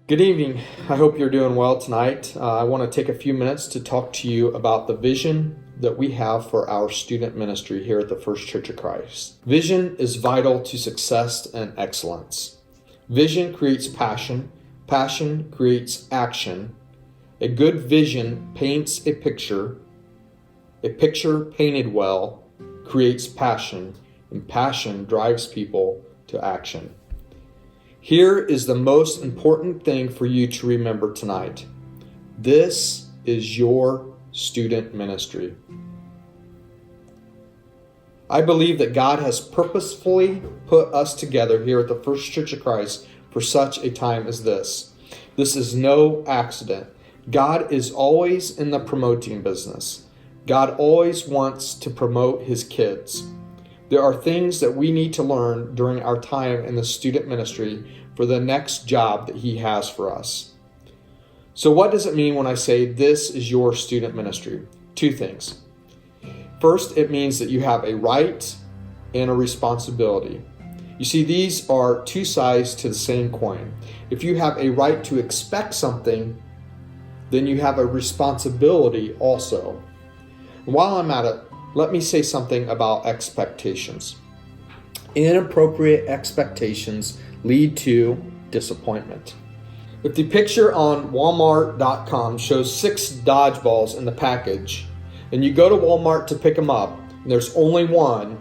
Good evening. I hope you're doing well tonight. I want to take a few minutes to talk to you about the vision that we have for our student ministry here at the First Church of Christ. Vision is vital to success and excellence. Vision creates passion. Passion creates action. A good vision paints a picture. A picture painted well creates passion, and passion drives people to action. Here is the most important thing for you to remember tonight. This is your student ministry. I believe that God has purposefully put us together here at the First Church of Christ for such a time as this. This is no accident. God is always in the promoting business. God always wants to promote his kids. There are things that we need to learn during our time in the student ministry for the next job that he has for us. So what does it mean when I say this is your student ministry? Two things. First, it means that you have a right and a responsibility. You see, these are two sides to the same coin. If you have a right to expect something, then you have a responsibility also. And while I'm at it, let me say something about expectations. Inappropriate expectations lead to disappointment. If the picture on Walmart.com shows 6 dodgeballs in the package, and you go to Walmart to pick them up, and there's only one,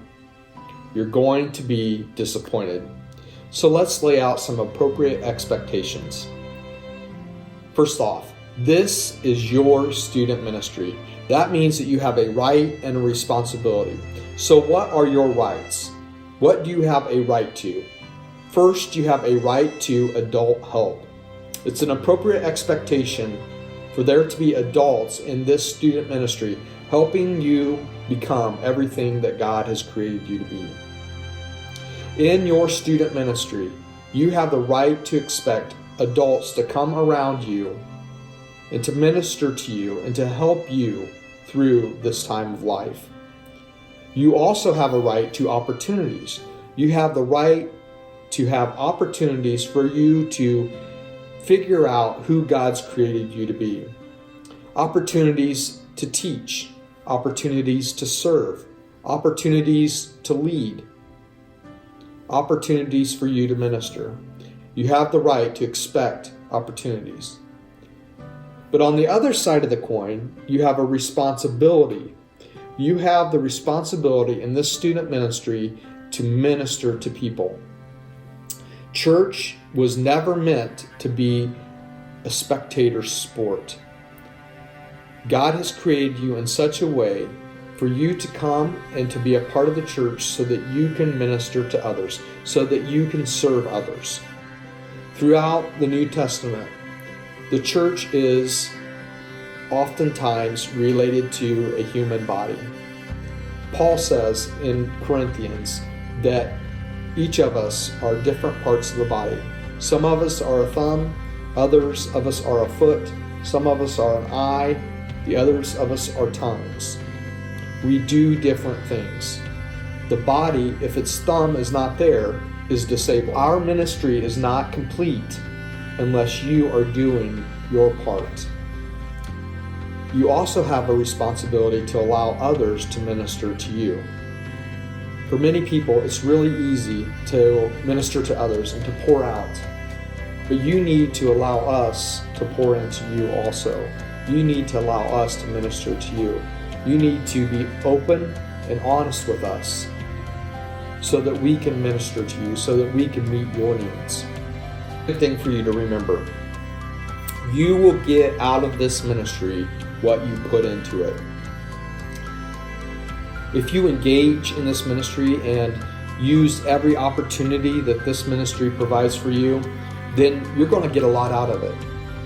you're going to be disappointed. So let's lay out some appropriate expectations. First off, this is your student ministry. That means that you have a right and a responsibility. So what are your rights? What do you have a right to? First, you have a right to adult help. It's an appropriate expectation for there to be adults in this student ministry helping you become everything that God has created you to be. In your student ministry, you have the right to expect adults to come around you and to minister to you and to help you through this time of life. You also have a right to opportunities. You have the right to have opportunities for you to figure out who God's created you to be. Opportunities to teach, opportunities to serve, opportunities to lead, opportunities for you to minister. You have the right to expect opportunities. But on the other side of the coin, you have a responsibility. You have the responsibility in this student ministry to minister to people. Church was never meant to be a spectator sport. God has created you in such a way for you to come and to be a part of the church so that you can minister to others, so that you can serve others. Throughout the New Testament, the church is oftentimes related to a human body. Paul says in Corinthians that each of us are different parts of the body. Some of us are a thumb, others of us are a foot, some of us are an eye, the others of us are tongues. We do different things. The body, if its thumb is not there, is disabled. Our ministry is not complete unless you are doing your part. You also have a responsibility to allow others to minister to you. For many people, it's really easy to minister to others and to pour out. But you need to allow us to pour into you also. You need to allow us to minister to you. You need to be open and honest with us so that we can minister to you, so that we can meet your needs. Good thing for you to remember. You will get out of this ministry what you put into it. If you engage in this ministry and use every opportunity that this ministry provides for you, then you're going to get a lot out of it.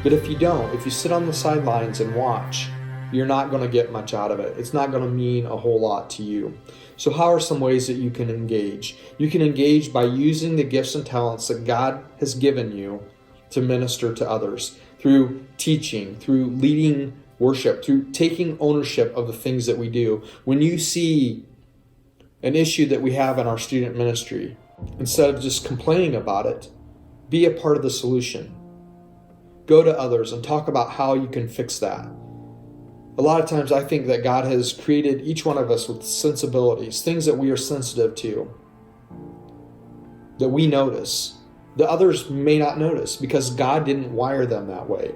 But if you don't, if you sit on the sidelines and watch, you're not going to get much out of it. It's not going to mean a whole lot to you. So how are some ways that you can engage? You can engage by using the gifts and talents that God has given you to minister to others, through teaching, through leading worship, through taking ownership of the things that we do. When you see an issue that we have in our student ministry, instead of just complaining about it, be a part of the solution. go to others and talk about how you can fix that. A lot of times I think that God has created each one of us with sensibilities, things that we are sensitive to, that we notice, that others may not notice because God didn't wire them that way.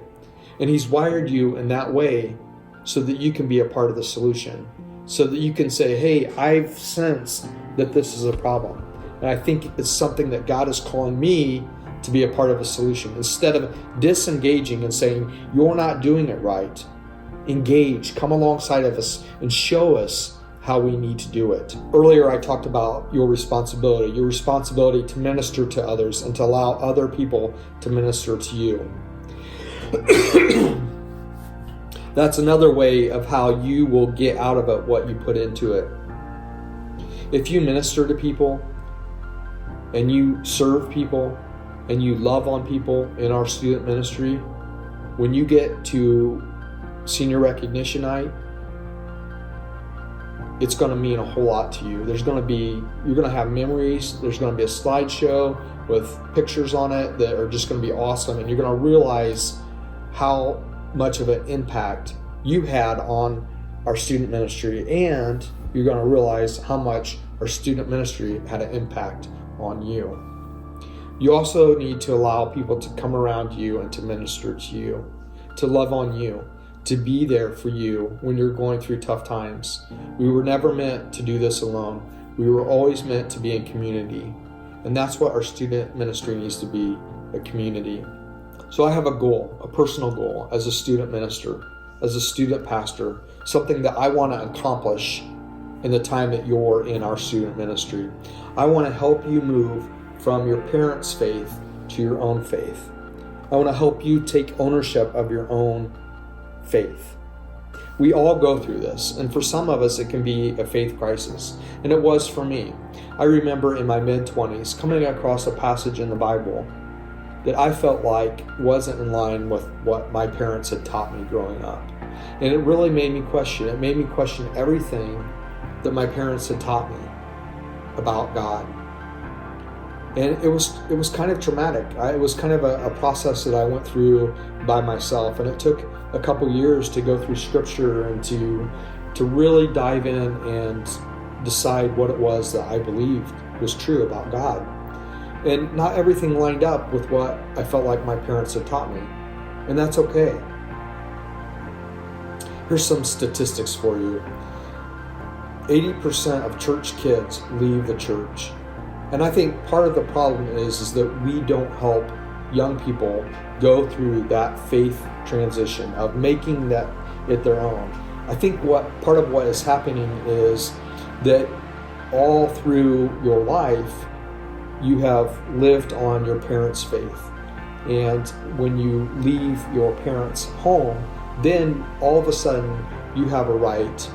And He's wired you in that way so that you can be a part of the solution, so that you can say, hey, I've sensed that this is a problem. And I think it's something that God is calling me to be a part of a solution. Instead of disengaging and saying, you're not doing it right, engage, come alongside of us and show us how we need to do it. Earlier, I talked about your responsibility to minister to others and to allow other people to minister to you. That's another way of how you will get out of it what you put into it. If you minister to people and you serve people and you love on people in our student ministry, when you get to senior recognition night, it's going to mean a whole lot to you. You're going to have memories. There's going to be a slideshow with pictures on it that are just going to be awesome. And you're going to realize how much of an impact you had on our student ministry. And you're going to realize how much our student ministry had an impact on you. You also need to allow people to come around you and to minister to you, to love on you, to be there for you when you're going through tough times. We were never meant to do this alone. We were always meant to be in community. And that's what our student ministry needs to be, a community. So I have a goal, a personal goal as a student minister, as a student pastor, something that I want to accomplish in the time that you're in our student ministry. I want to help you move from your parents' faith to your own faith. I want to help you take ownership of your own faith. We all go through this, and for some of us it can be a faith crisis, and it was for me. I remember in my mid-20s coming across a passage in the Bible that I felt like wasn't in line with what my parents had taught me growing up. And it really made me question. It made me question everything that my parents had taught me about God. And it was kind of traumatic. It was kind of a process that I went through by myself, and it took a couple years to go through Scripture and to really dive in and decide what it was that I believed was true about God. And not everything lined up with what I felt like my parents had taught me, and that's okay. Here's some statistics for you. 80% of church kids leave the church. And I think part of the problem is that we don't help young people go through that faith transition of making that it their own. I think part of what is happening is that all through your life, you have lived on your parents' faith. And when you leave your parents' home, then all of a sudden you have a right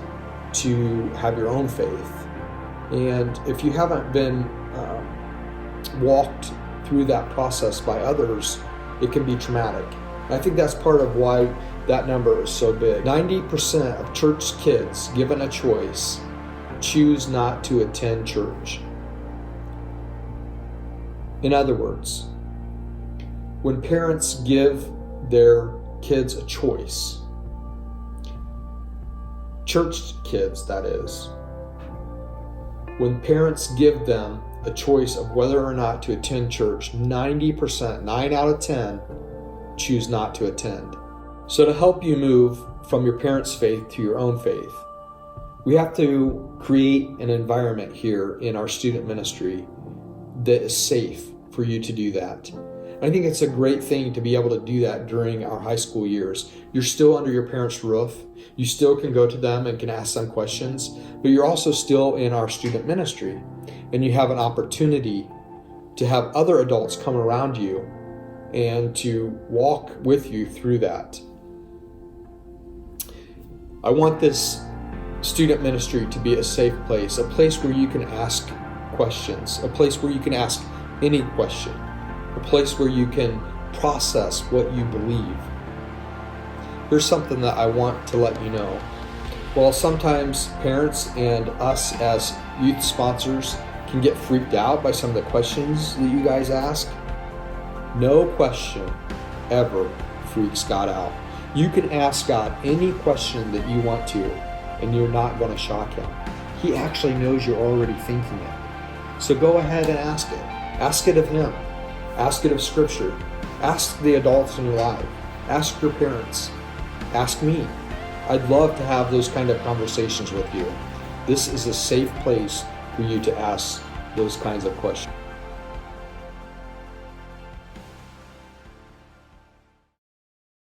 to have your own faith. And if you haven't been walked through that process by others, it can be traumatic. I think that's part of why that number is so big. 90% of church kids, given a choice, choose not to attend church. In other words, when parents give their kids a choice, church kids that is, when parents give them a choice of whether or not to attend church, 90%, 9 out of 10, choose not to attend. So to help you move from your parents' faith to your own faith, we have to create an environment here in our student ministry that is safe for you to do that. I think it's a great thing to be able to do that during our high school years. You're still under your parents' roof. You still can go to them and can ask them questions, but you're also still in our student ministry, and you have an opportunity to have other adults come around you and to walk with you through that. I want this student ministry to be a safe place, a place where you can ask questions, a place where you can ask any question, a place where you can process what you believe. Here's something that I want to let you know. While sometimes parents and us as youth sponsors can get freaked out by some of the questions that you guys ask, no question ever freaks God out. You can ask God any question that you want to, and you're not going to shock him. He actually knows you're already thinking it. So go ahead and ask it. Ask it of him. Ask it of Scripture. Ask the adults in your life. Ask your parents. Ask me. I'd love to have those kind of conversations with you. This is a safe place for you to ask those kinds of questions.